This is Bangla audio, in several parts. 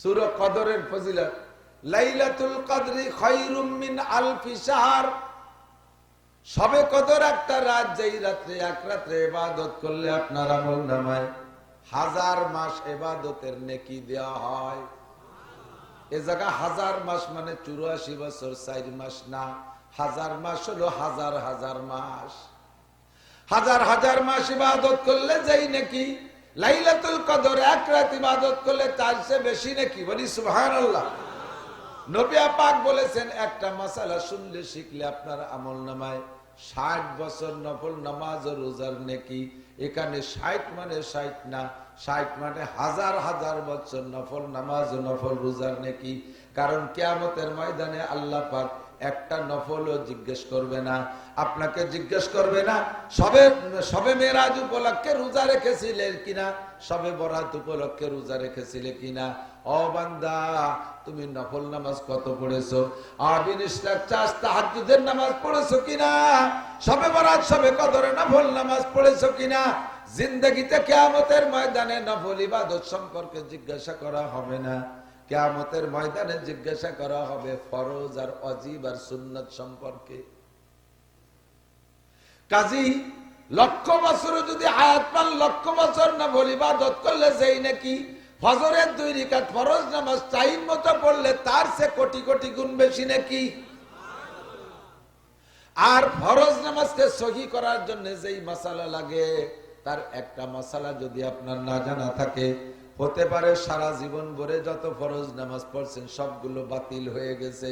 সূরা কদরের ফজিলত, লাইলাতুল কদরি খায়রুম মিন আলফি শাহর। শবে কদর একটা রাত, যেই রাত্রে এক রাত্রে ইবাদত করলে আপনার আমলনামায় 1000 মাস ইবাদতের নেকি দেওয়া হয়। এ জায়গা 1000 মাস মানে 84 বছর 4 মাস না, 1000 মাস হলো হাজার হাজার মাস। হাজার হাজার মাস ইবাদত করলে যেই নাকি, লাইলাতুল কদর এক রাত ইবাদত করলে তার চেয়ে বেশি নাকি। বলি সুবহানাল্লাহ। নবী পাক বলেছেন, একটা মাসালা শুনলে শিখলে আপনার আমলনামায় 60 বছর নফল নামাজ ও রোজার নেকি। এখানে 60 মানে 60 না, 60 মানে হাজার হাজার বছর নফল নামাজ ও নফল রোজার নেকি। কারণ কিয়ামতের ময়দানে আল্লাহ পাক একটা নফলও জিজ্ঞেস করবে না, আপনাকে জিজ্ঞেস করবে না সবে মেরাজ উপলক্ষে রোজা রেখেছিলে কিনা, সবে বরাত উপলক্ষে রোজা রেখেছিলে কিনা। ও বান্দা, তুমি নফল নামাজ কত পড়েছো? তাহাজ্জুদের নামাজ পড়েছো কিনা? সবে বরাত সবে কদরে নফল নামাজ পড়েছো কিনা? জিন্দেগিতে কিয়ামতের ময়দানে নফল ইবাদত সম্পর্কে জিজ্ঞাসা করা হবে না, কিয়ামতের ময়দানে জিজ্ঞাসা করা হবে ফরজ আর ওয়াজিব আর সুন্নাত সম্পর্কে। কাজী লক্ষ বছর যদি হায়াত পান, লক্ষ বছর নফল ইবাদত করলে যেই নাকি ফজরের 2 রাকাত ফরজ নামাজ টাইম মতো পড়লে তার চেয়ে কোটি কোটি গুণ বেশি নাকি। আর ফরজ নামাজকে সহি করার জন্য যেই মাসালা লাগে, তার একটা মাসালা যদি আপনার না জানা থাকে, হতে পারে সারা জীবন ভরে যত ফরজ নামাজ পড়ছেন সবগুলো বাতিল হয়ে গেছে,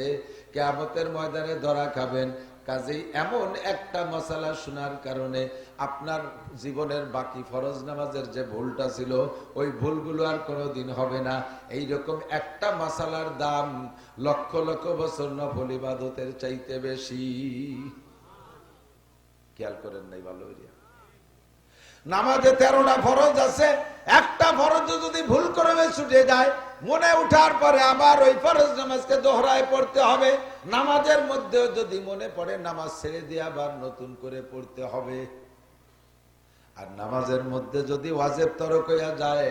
কিয়ামতের ময়দানে ধরা খাবেন। কাজেই এমন একটা মাসালা শোনার কারণে আপনার জীবনের বাকি ফরজ নামাজের যে ভুলটা ছিল, ওই ভুলগুলো আর কোনোদিন হবে না। এইরকম একটা মাসালার দাম লক্ষ লক্ষ বছর নফল ইবাদতের চাইতে বেশি। খেয়াল করেন নাই? ভালো হইয়া নামাজে 13টা ফরজ আছে, একটা ফরজ যদি ভুল করে ছুটে যায়, মনে উঠার পরে আবার ওই ফরজ নামাজকে দোহরায় পড়তে হবে। নামাজের মধ্যেও যদি মনে পড়ে, নামাজ ছেড়ে দিয়ে আবার নতুন করে পড়তে হবে। আর নামাজের মধ্যে যদি ওয়াজিব তরক হইয়া যায়,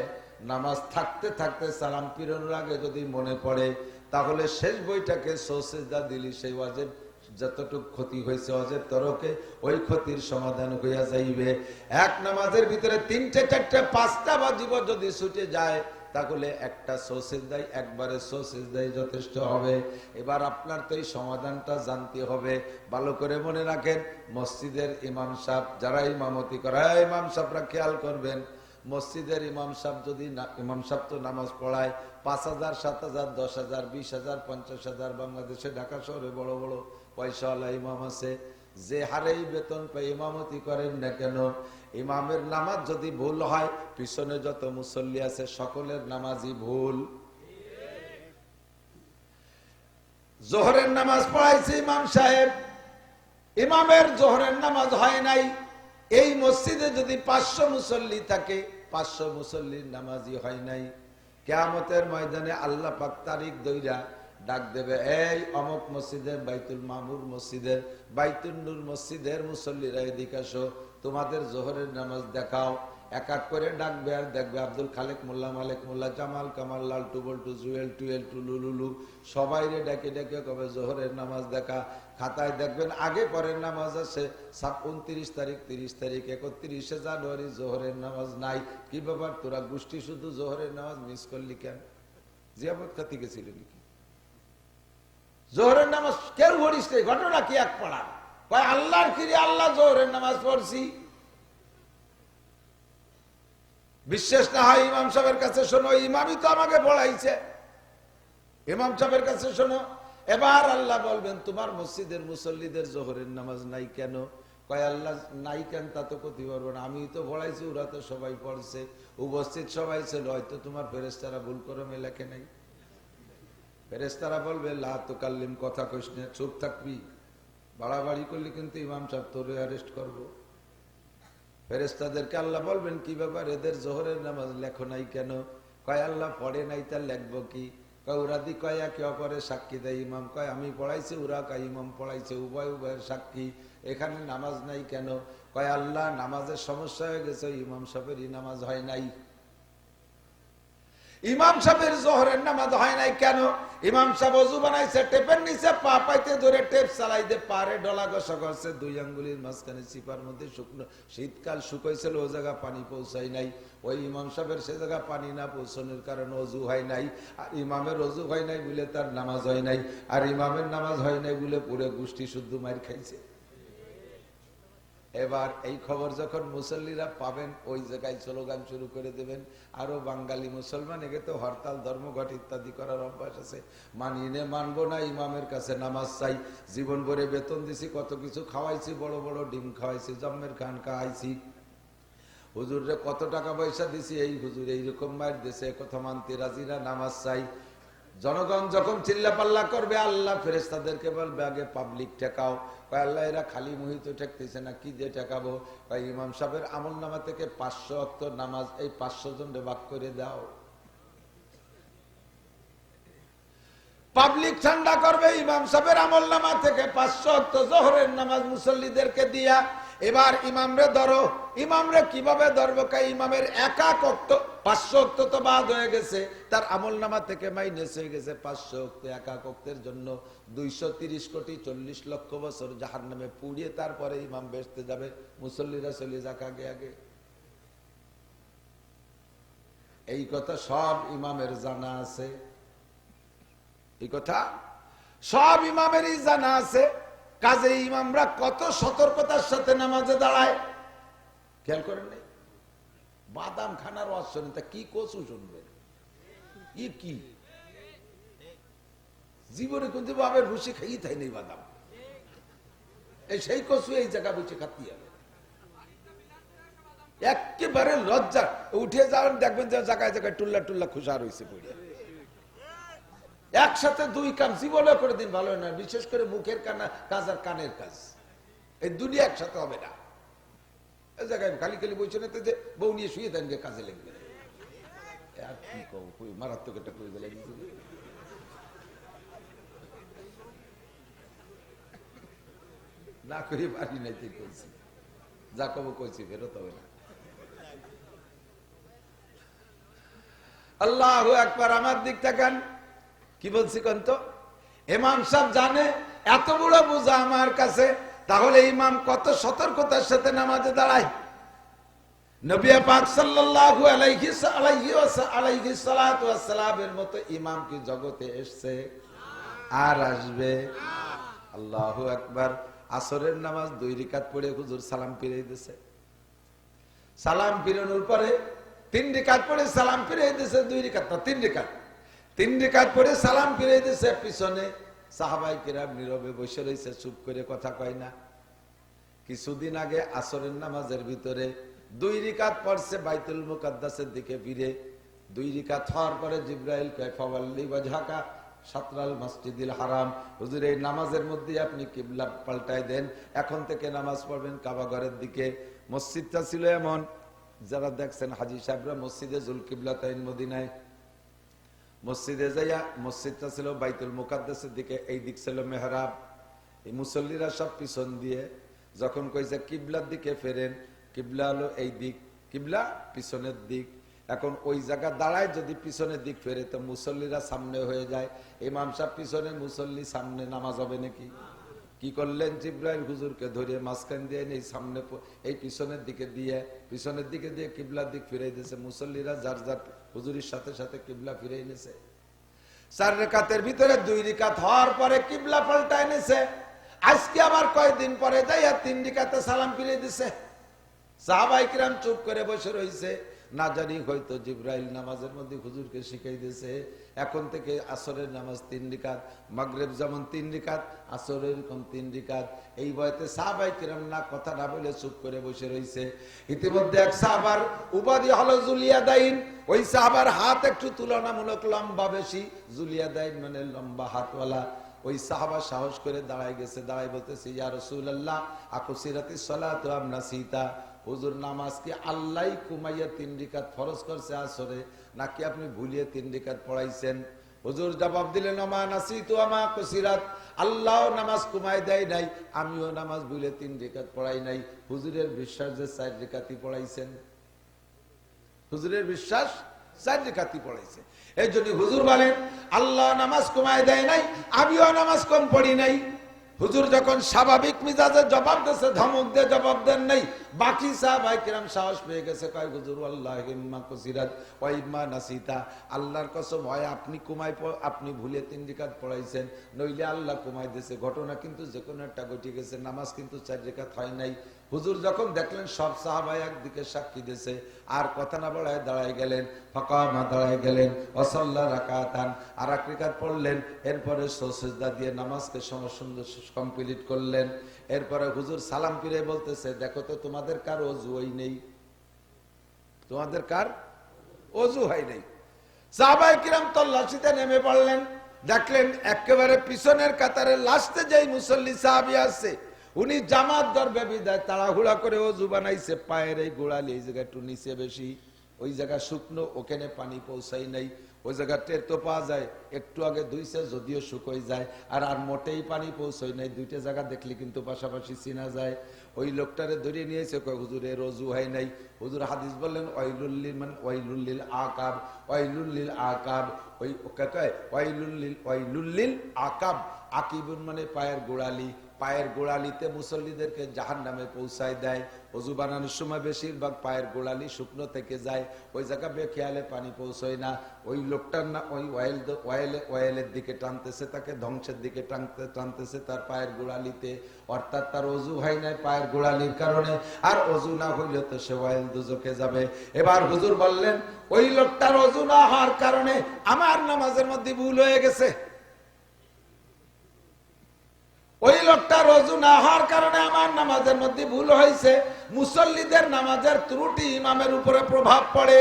নামাজ থাকতে থাকতে সালাম ফিরানোর আগে যদি মনে পড়ে, তাহলে শেষ বইটাকে সুজদা দিলি সেই ওয়াজিব যতটুকু ক্ষতি হয়েছে ওয়াজিব তরকে, ওই ক্ষতির সমাধান হইয়া যাইবে। এক নামাজের ভিতরে 3টে 4টে 5টা ওয়াজিব যদি ছুটে যায়, তাহলে একটা সুজদাই, একবারে সুজদাই যথেষ্ট হবে। এবার আপনার তো এই সমাধানটা জানতে হবে। ভালো করে মনে রাখেন, মসজিদের ইমাম সাহেব যারা ইমামতি করে, ইমাম সাহেবরা খেয়াল করবেন, মসজিদের ইমাম সাহেব যদি ইমাম সাহেব তো নামাজ পড়ায় 5000, 7000, 10,000, 20,000, 50,000। বাংলাদেশে ঢাকা শহরে বড় বড় পয়সাওয়ালা ইমাম আছে, যে হারেই বেতন পাই ইমামতি করেন না কেন, ইমামের নামাজ যদি ভুল হয়, পিছনে যত মুসল্লি আছে সকলের নামাজই ভুল। জোহরের নামাজ পড়াইছে ইমাম সাহেব, ইমামের জোহরের নামাজ হয় নাই, এই মসজিদে যদি 500 মুসল্লি থাকে, 500 মুসল্লির নামাজই হয় নাই, কিয়ামতের ময়দানে আল্লাহ পাক তারিখ দইরা ডাক দেবে, এই অমুক মসজিদের, বাইতুল মামুর মসজিদের, বাইতুল নূর মসজিদের মুসল্লিরা এদিকে আসো, তোমাদের জোহরের নামাজ দেখাও। এক এক করে ডাকবে, আর দেখবে আব্দুল খালেক মোল্লা, মালেক মোল্লা, জামাল কামাল, লালটু বল্টু, জুয়েল টুয়েল, টুলু লুলু, সবাই রে ডেকে ডেকে কবে জোহরের নামাজ দেখা। খাতায় দেখবেন আগে পরের নামাজ আছে 29 তারিখ, 30 তারিখ, 31শে জানুয়ারি জোহরের নামাজ নাই। কি ব্যাপার, তোরা গোষ্ঠী শুধু জোহরের নামাজ মিস করলি কেন? জিয়াবত খাতি গেছিল নাকি? জোহরের নামাজ কেউ পড়িস নাই, ঘটনা কি এক পড়া? কয় আল্লাহর কিরে আল্লাহ জোহরের নামাজ পড়ছি। বিশ্বাস না হয় ইমাম সাহেবের কাছে শোনো, ইমামই তো আমাকে পড়াইছে, ইমাম সাহেবের কাছে শোনো। এবার আল্লাহ বলবেন, তোমার মসজিদের মুসল্লিদের জোহরের নামাজ নাই কেন? কয় আল্লাহ নাই কেন তা তো করতে পারবো না, আমি তো পড়াইছি, ওরা তো সবাই পড়ছে, উপস্থিত সবাই ছিল, হয়তো তোমার ফেরেশতারা ভুল করে লেখে নাই। ফেরেশতারা বলবে, লা তুকাল্লিম, কথা কইস না, চুপ থাকবি, বাড়াবাড়ি করলে কিন্তু ইমাম সাহেব তোরে অ্যারেস্ট করবো। ফেরেশতাদেরকে আল্লাহ বলবেন, কি ব্যাপার, এদের জোহরের নামাজ লেখো নাই কেন? কয় আল্লাহ পড়ে নাই, তার লেখবো কি? কয় ওরা দি কয় একে অপরের সাক্ষী দেয়, ইমাম কয় আমি পড়াইছি, ওরা কয় ইমাম পড়াইছে, উভয় উভয়ের সাক্ষী, এখানে নামাজ নাই কেন? কয় আল্লাহ নামাজের সমস্যা হয়ে গেছে, ইমাম সাহেবেরই নামাজ হয় নাই। ইমাম সাহেবের জোহরের নামাজ হয় নাই কেন? ইমাম সাহেব ওযু বানাইছে, টেপের নিচে পা পাইতে ধরে টেপ চালাইতে পারে, ডলা ঘষা করছে, 2 আঙ্গুলের মাঝখানে চিপার মধ্যে শুকনো, শীতকাল শুকাইছিল, ও জায়গা পানি পৌঁছায় নাই। ওই ইমাম সাহেবের সে জায়গা পানি না পৌঁছানোর কারণে ওযু হয় নাই। আর ইমামের ওযু হয় নাই বলে তার নামাজ হয় নাই, আর ইমামের নামাজ হয় নাই বলে পুরো গোষ্ঠী শুদ্ধ মার খাইছে। এবার এই খবর যখন মুসল্লিরা পাবেন, ওই জায়গায় স্লোগান শুরু করে দেবেন। আরো বাঙালি মুসলমান, একে তো হরতাল, ধর্মঘট ইত্যাদি করার অভ্যাস আছে। মানিনে মানবো না, ইমামের কাছে নামাজ চাই। জীবন ভরে বেতন দিছি, কত কিছু খাওয়াইছি, বড় বড় ডিম খাওয়াইছি, জম্মের খান খাওয়াইছি, হুজুরে কত টাকা পয়সা দিছি, এই হুজুর এইরকম মার দেশে কথা মানতে রাজি না, নামাজ চাই। জনগণ যখন চিল্লা পাল্লা করবে, আল্লাহ ফেরেশতাদেরকে বলবে আগে পাবলিক ঠেকাও। আল্লাহ এরা খালি মুহিত ঠেকতেছে না, কি দিয়ে ঠেকাবো? ইমাম সাহেবের আমল নামা থেকে 500 ওয়াক্ত নামাজ এই 500 জন ভাগ করে দাও। পাবলিক ঠান্ডা করবে, ইমাম সাহেবের আমল নামা থেকে 500 ওয়াক্ত জোহরের নামাজ মুসল্লিদেরকে দিয়া। এবার ইমামরে ধরো। ইমামরে কিভাবে ধরবো? ইমামের একাক ওয়াক্ত 500 ওয়াক্ত তো বাদ হয়ে গেছে, তার আমল নামা থেকে মাইনাস হয়ে গেছে 500 ওয়াক্ত। একাক ওয়াক্তের জন্য 230 কোটি 40 লক্ষ বছর জাহান্নামে পুড়িয়ে তারপরে ইমাম বেহেশতে যাবে, মুসল্লিরা চলে যাক আগে আগে। এই কথা সব ইমামের জানা আছে, এই কথা সব ইমামেরই জানা আছে। কাজে ইমামরা কত সতর্কতার সাথে নামাজে দাঁড়ায়, খেয়াল করেন নাই? বাদাম খানার ওয়াজ শুনেন, তা কি কচু শুনবেন? কি জীবনে কিন্তু বাবের ভুষি খাই তাই নেই বাদাম, এই সেই কচু এই জায়গা বসে খাতি হবে। একেবারে লজ্জা, উঠে যাবেন দেখবেন যে জায়গায় জায়গায় টুল্লা টুল্লা খুশা রয়েছে পড়িয়া। একসাথে 2 কাম জীবনে করে দিন ভালো না, বিশেষ করে মুখের কাজ আর কানের কাজ, এই দুনিয়া একসাথে হবে না। এই জায়গায় খালি খালি বলছে না যে বউ নিয়ে শুয়ে দেন, কাজে লেগবে। আর কি কব, মারাত্মক একটা করে গেলে না করে পারি নাই, ঠিক করছি, যা কব কইছি, ফেরত হবে না। আল্লাহু আকবার। আমার দিক তাকান, কি বলছি কন্ত? ইমাম সাহেব জানে এত বড় বোঝা আমার কাছে, তাহলে ইমাম কত সতর্কতার সাথে নামাজে দাঁড়ায়। নবী পাক সাল্লাল্লাহু আলাইহি সাল্লাতু ওয়াস সালামের মতো ইমাম কি জগতে এসেছে আর আসবে? আল্লাহু আকবার। আসরের নামাজ 2 রাকাত পড়ে হুজুর সালাম ফিরিয়ে দিয়েছে। সালাম ফিরানোর পরে 3 রাকাত পড়ে সালাম ফিরিয়ে দিয়েছে। 2 রাকাত না, 3 রাকাত। 3 রাকাত পড়ে সালাম ফিরিয়ে দিয়েছে। পিছনে সাহাবায়ে কেরাম নীরবে বসে রয়েছে, চুপ করে কথা কয় না। কিছুদিন আগে আসরের নামাজের ভিতরে 2 রাকাত পড়ছে, বাইতুল মুকাদ্দাসের দিকে ফিরে 2 রাকাত হওয়ার পরে জিবরাইল কয় ফাওয়াল্লি ওয়াজহাকা শাতরাল মসজিদিল হারাম, হুজুর এই নামাজের মধ্যে আপনি কিবলা পাল্টাই দেন, এখন থেকে নামাজ পড়বেন কাবা ঘরের দিকে। মসজিদটা ছিল এমন, যারা দেখছেন হাজী সাহেবরা মসজিদে জুল কিবলাতাইন মদিনায়, মসজিদে যাইয়া মসজিদটা ছিল বাইতুল মুকাদ্দাসের দিকে, এই দিক ছিল মেহরাব। এই মুসল্লিরা সব পিছন দিয়ে যখন কইছে কিবলার দিকে ফেরেন, কিবলা হলো এই দিক, কিবলা পিছনের দিক। এখন ওই জায়গা দাঁড়ায় যদি পিছনের দিক ফেরে তো মুসল্লিরা সামনে হয়ে যায়, ইমাম সাহেব পিছনে, মুসল্লি সামনে, নামাজ হবে নাকি? কি করলেন? জিবরাইল হুজুরকে ধরে মাঝখান দিয়ে এই সামনে, এই পিছনের দিকে দিয়ে কিবলার দিক ফিরে দিয়েছে। মুসল্লিরা যার যার হুজুরের সাথে সাথে কিবলা ফিরে এনেছে। 4 রাকাতের ভিতরে 2 রাকাত হওয়ার পরে কিবলা পাল্টায় এনেছে। আজকে আবার কয়েকদিন পরে যাইয়া 3 রাকাতে সালাম ফিরে দিছে। সাহাবায়ে কিরাম চুপ করে বসে রয়েছে। না জানি হয়তো জিবরাইল নামাজের মধ্যে হুজুরকে শিখাই দিয়েছে, এখন থেকে আসরের নামাজ 3 রাকাত, মাগরিব যেমন 3 রাকাত, আসরের এরকম 3 রাকাত। এই বয়তে সাহাবায়ে কিরাম না কথা না বলে চুপ করে বসে রয়েছে। ইতিমধ্যে এক সাহাবার উপাধি হলো জুলিয়াদাইন। ওই সাহাবার হাত একটু তুলনামূলক লম্বা বেশি, জুলিয়াদাইন মানে লম্বা হাতওয়ালা। ওই সাহাবা সাহস করে দাঁড়ায় গেছে, দাঁড়ায় বলতেছে ইয়া রাসূলুল্লাহ আকুসিরাতিস সালাতু আম নাসিতা, হুজুর নামাজ কি আল্লাহ কুমাইয়া 3 রাকাত ফরজ করছে আসরে, নাকি আপনি ভুলিয়ে 3 রাকাত পড়াইছেন? হুজুর জবাব দিলেন ওমা নাসিতু আমা কুসিরাত, আল্লাহ নামাজ কুমাই দেয় নাই, আমিও নামাজ ভুলে 3 রাকাত পড়াই নাই। হুজুরের বিশ্বাস যে 4 রাকাতই পড়াইছেন। হুজুরের বিশ্বাস চার রাকাতই পড়াইছে। এই জন্য হুজুর বলেন আল্লাহ নামাজ কমায় দেয় নাই, আমিও নামাজ কম পড়ি নাই। হুজুর যখন স্বাভাবিক মিজাজে জবাব দিয়েছে, ধমক দিয়ে জবাব দেন নাই। বাকি সাহাবায়ে কিরাম সাহস পেয়ে গেছে, কয় হুজুর আল্লাহি ইম্মা কুসিরাত ওয়া ইম্মা নাসিতা, আল্লাহর কসম হয় আপনি কুমাই আপনি ভুলে 3 রাকাত পড়াইছেন, নইলে আল্লাহ কুমাই দিয়েছে। ঘটনা কিন্তু যে কোনো একটা ঘটে গেছে, নামাজ কিন্তু 4 রাকাত হয় নাই। হুজুর যখন দেখলেন সব সাহাবা একদিকে সাক্ষী দিয়েছে, আর কথা না বলায় দাঁড়ায় গেলেন, ফাকামা দাঁড়ায় গেলেন, ওয়াসাল্লা রাকাতান, আর 1 রাকাত পড়লেন। এরপরে সিজদা দিয়ে নামাজকে সুন্দর কমপ্লিট করলেন। এরপরে হুজুর সালাম ফিরে বলতেছে, দেখো তো তোমাদের কার ওযু হয় নেই, তোমাদের কার ওযু হয় নাই। সাহাবায়ে কিরাম তল্লাশিতে নেমে পড়লেন, দেখলেন একেবারে পিছনের কাতারে লাস্টে যেই মুসল্লি সাহাবী আছে, উনি জামাত ধরবে বিদায় তাড়াহুড়া করে ওযু বানাইছে, পায়ের এই গোড়ালি এই জায়গা একটু নিচে বেশি, ওই জায়গা শুকনো, ওখানে পানি পৌঁছাই নাই। ওই জায়গা টের তো পাওয়া যায়, একটু আগে ধুইছে যদিও শুকোই যায়, আর মোটেই পানি পৌঁছাই নাই। দুইটা জায়গা দেখলে কিন্তু পাশাপাশি চিনা যায়। ওই লোকটারে ধরে নিয়েছে, কয় হুজুর এর ওযু হয় নাই। হুজুর হাদিস বললেন ওয়াইলুল মান ওয়াইলুল আকাব, ওয়াইলুল আকাব, ওই কয় ওয়াইলুল আকাব, আকিবুন মানে পায়ের গোড়ালি, পায়ের গোড়ালিতে মুসল্লিদেরকে জাহান্নামে পৌঁছায় দেয়। ওযু বানানোর সময় বেশিরভাগ পায়ের গোড়ালি শুকনো থেকে যায়, ওই জায়গা বেখেয়ালে পানি পৌঁছয় না। ওই লোকটার না ওই ওয়াইলের দিকে টানতেছে, তাকে ধ্বংসের দিকে টানতেছে তার পায়ের গোড়ালিতে, অর্থাৎ তার ওযু হয় নাই পায়ের গোড়ালির কারণে, আর ওযু না হইলে তো সে ওয়াইল দুজকে যাবে। এবার হুজুর বললেন ওই লোকটার ওযু না হওয়ার কারণে আমার নামাজের মধ্যে ভুল হয়ে গেছে, ওই লোকটার ওযু না হওয়ার কারণে আমার নামাজের মধ্যে ভুল হয়েছে। মুসল্লিদের নামাজের ত্রুটি ইমামের উপরে প্রভাব পড়ে,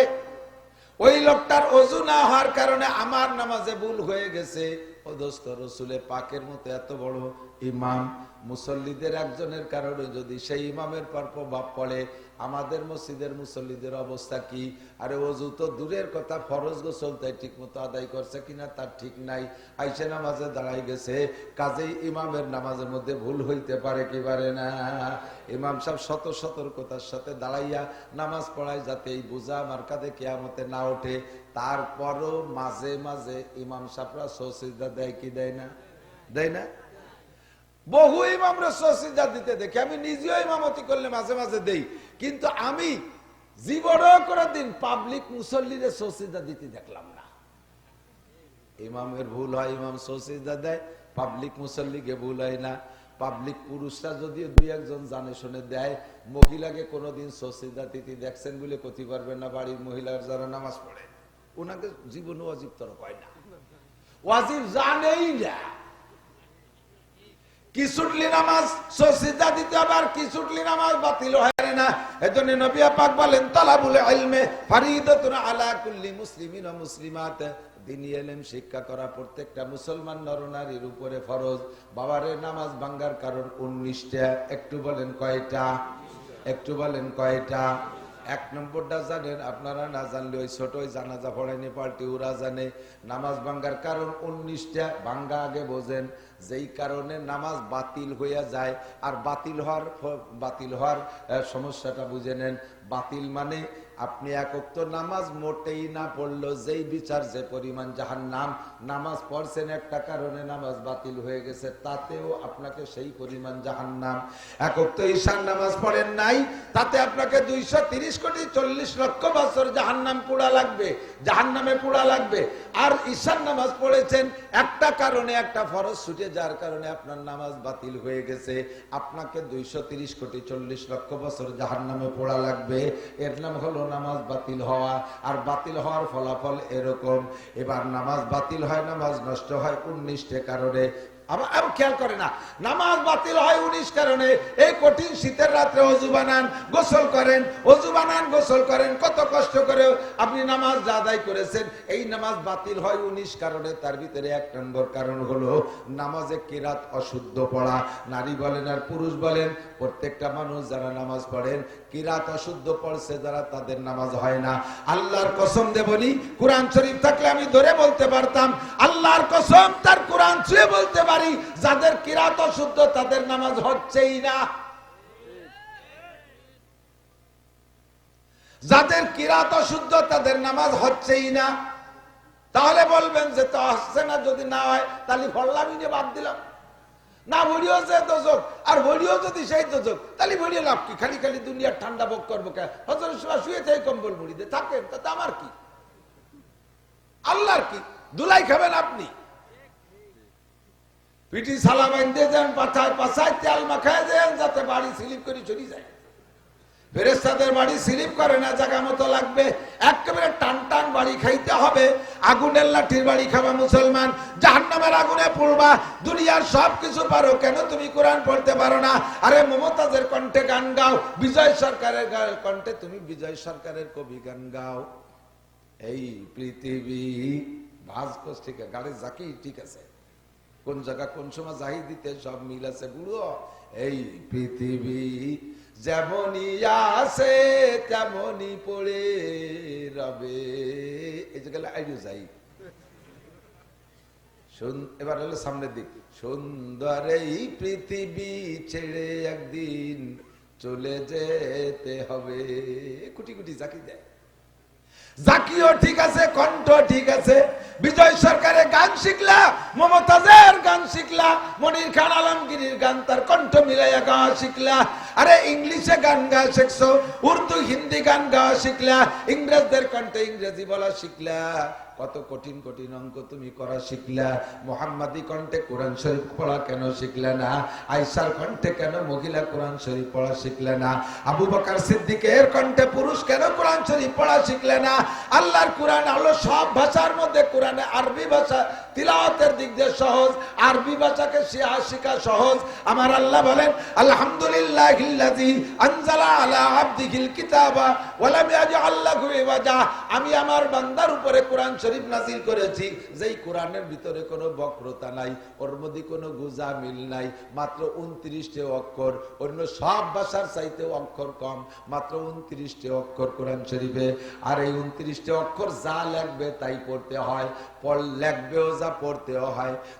ওই লোকটার ওযু না হওয়ার কারণে আমার নামাজে ভুল হয়ে গেছে। ও দোস্ত, রসুলে পাকের মতো এত বড় ইমাম, মুসল্লিদের একজনের কারণে যদি সেই ইমামের পর প্রভাব পড়ে, আমাদের মসজিদের মুসল্লিদের অবস্থা কি? আরে ওযু তো দূরের কথা, ফরজ গোসল তাই ঠিক মতো আদায় করছে কিনা তার ঠিক নাই, আইসে নামাজে দাঁড়াই গেছে, কাজেই ইমামের নামাজের মধ্যে ভুল হইতে পারে কি পারে না? ইমাম সাহেব শত সতর্কতার সাথে দাঁড়াইয়া নামাজ পড়ায় যাতে এই বোঝা আমার কাঁধে কিয়ামতে না ওঠে। তারপরও মাঝে মাঝে ইমাম সাহেবরা সজদা দেয় কি দেয় না? দেয় না? বহু ইমামরা সজদা দিতে দেখি, আমি নিজেও ইমামতি করলে মাঝে মাঝে দেই, কিন্তু আমি জীবনেও কোনো দিন পাবলিক মুসল্লিরে সজদা দিতে দেখলাম না। ইমামের ভুল হয়, ইমাম সজদা দেয়, পাবলিক মুসল্লিকে ভুল হয় না। পাবলিক পুরুষরা যদিও 2-1 জানে শুনে দেয়, মহিলাকে কোনোদিন সজদা দিতে দেখছেন বলে ক্ষতি পারবেন না। বাড়ির মহিলার যারা নামাজ পড়ে ওনাকে জীবনে ওয়াজিব তরক হয় না, ওয়াজিব জানেই না। কিছুটলি নামাজ সজদা দিতে হবে, আর কিছুটলি নামাজ বাতিল হয় না। এজন্য নবী পাক বলেন তালাবুল ইলমে ফরিদাতুন আলা কুল্লি মুসলিমিন ওয়া মুসলিমাত, দ্বীনি ইলম শিক্ষা করা প্রত্যেকটা মুসলমান নরনারীর উপরে ফরজ। বাবারে নামাজ ভাঙ্গার কারণ 19টা, একটু বলেন কয়টা? একটু বলেন কয়টা? 1 নম্বরটা জানেন আপনারা, না জানলে ওই ছোট জানাজা পড়ায়নি পাল্টি ওরা জানে। নামাজ ভাঙ্গার কারণ 19টা, ভাঙ্গা আগে বোঝেন। যেই কারণে নামাজ বাতিল হইয়া যায়, আর বাতিল হওয়ার সমস্যাটা বুঝে নেন। বাতিল মানে আপনি এক ওয়াক্ত নামাজ মোটেই না পড়লো, যেই বিচার যে পরিমাণ জাহান্নাম, নামাজ পড়ছেন একটা কারণে নামাজ বাতিল হয়ে গেছে, তাতেও আপনাকে সেই পরিমাণ জাহান্নাম। এক ওয়াক্ত ঈশার নামাজ পড়েন নাই, তাতে আপনাকে 230 কোটি 40 লক্ষ বছর জাহান্নাম পোড়া লাগবে, জাহান্নামে পোড়া লাগবে। আর ঈশার নামাজ পড়েছেন একটা কারণে, একটা ফরজ ছুটে যার কারণে আপনার নামাজ বাতিল হয়ে গেছে, আপনাকে 230 কোটি 40 লক্ষ বছর জাহান্নামে পোড়া লাগবে। এর নাম হলো নামাজ বাতিল হওয়া। আর বাতিল হওয়ার ফলাফল এরকম। এবার নামাজ বাতিল হয়, নামাজ নষ্ট হয় 19টা কারণে। আবার খেয়াল করে না, নামাজ বাতিল হয় 19 কারণে। এই কঠিন শীতের রাত্রে অজু বানান, গোসল করেন, অজু বানান, গোসল করেন, কত কষ্ট করে আপনি নামাজ আদায় করেছেন, এই নামাজ বাতিল হয় 19 কারণে। তার ভিতরে 1 নম্বর কারণ হলো নামাজে কিরাত অশুদ্ধ পড়া। নারী বলেন আর পুরুষ বলেন, প্রত্যেকটা মানুষ যারা নামাজ পড়েন, কিরাত অশুদ্ধ পড়ছে যারা, তাদের নামাজ হয় না। আল্লাহর কসম দিয়ে বলি, কোরআন শরীফ থাকলে আমি ধরে বলতে পারতাম, আল্লাহর কসম তার কোরআন ছুঁয়ে বলতে পারি, যাদের কিরাত অশুদ্ধ তাদের নামাজ হচ্ছেই না। যাদের কিরাত অশুদ্ধ তাদের নামাজ হচ্ছেই না। তাহলে বলবেন যে তো হচ্ছে না, যদি না হয় তাহলে ফল্লামি নিয়ে বাদ দিলাম না। ভরিও যে দোজক, আর ভরিও যদি সেই দোজক, তাহলে ভরিয়ে লাভ কি? খালি খালি দুনিয়ার ঠান্ডা ভোগ করবো কে? হজরের সময় শুয়ে থেকে কম্বল মুড়ি দিয়ে থাকেন, তাতে আমার কি? আল্লাহর কি? দুলাই খাবেন আপনি। পিটি সালা বাঁধতে যান, পাছায় পাছায় তেল মাখায় দেন, যাতে বাড়ি স্লিপ করে চলে যায়। ফেরেশতাদের বাড়ি স্লিপ করে না, জায়গা মতো লাগবে। একেবারে টান টান বাড়ি খাইতে হবে। আগুনের লাঠির বাড়ি খাবা মুসলমান, জাহান্নামের আগুনে পড়বা। দুনিয়ার সব কিছু পারো, কেন তুমি কোরআন পড়তে পারো না? আরে মমতাজের কণ্ঠে গান গাও, বিজয় সরকারের কণ্ঠে তুমি বিজয় সরকারের কবি গান গাও। এই পৃথিবী ভাজকোষ ঠিক আছে, গাড়ি জাকি ঠিক আছে, কোন জায়গা কোন সময় জাহি দিতে সব মিল আছে বুড়ো। এই পৃথিবী যেমনই আছে তেমনই পড়ে রবে। এই যে গেলে আইডিও যাই। এবার হলো সামনের দিক। সুন্দর এই পৃথিবী ছেড়ে একদিন চলে যেতে হবে। কুটি কুটি জাকি দেয়। জাকিও ঠিক আছে, কণ্ঠ ঠিক আছে। বিজয় সরকারের গান শিখলা, মমতাজের গান শিখলা, মনির খান আলমগীরের গান তার কণ্ঠ মিলাইয়া গাওয়া শিখলা। আরে ইংলিশে গান গাওয়া শিখছো, উর্দু হিন্দি গান গাওয়া শিখলা, ইংরেজদের কণ্ঠে ইংরেজি বলা শিখলা। কত কঠিন কঠিন অঙ্ক তুমি করা শিখলা। মুহাম্মাদি কণ্ঠে কোরআন শরীফ পড়া কেন শিখলে না? আয়েশার কণ্ঠে কেন মহিলা কোরআন শরীফ পড়া শিখলে না? আবু বকর সিদ্দিকের কণ্ঠে পুরুষ কেন কোরআন শরীফ পড়া শিখলে না? আল্লাহর কোরআন হলো সব ভাষার মধ্যে, কোরআনে আরবি ভাষা তিলাওয়াতের দিক দিয়ে সহজ, আরবি ভাষাকে শিখা সহজ। আমার আল্লাহ বলেন আলহামদুলিল্লাহিল্লাযী আনজালা আলা আবদিহিল কিতাবা ওয়া লাম ইয়াজআল লাহু ইওয়াজা। আমি আমার বান্দার উপরে কোরআন শরীফ নাযিল করেছি, যেই কোরআনের ভিতরে কোনো বক্রতা নাই, ওর মধ্যে কোনো গুজা মিল নাই, মাত্র 29টি অক্ষর। অন্য সব ভাষার চাইতে অক্ষর কম, মাত্র 29টি অক্ষর কোরআন শরীফে। আর এই 29টি অক্ষর যা লাগবে তাই পড়তে হয়, লেখবেও যা পড়তেও হয়।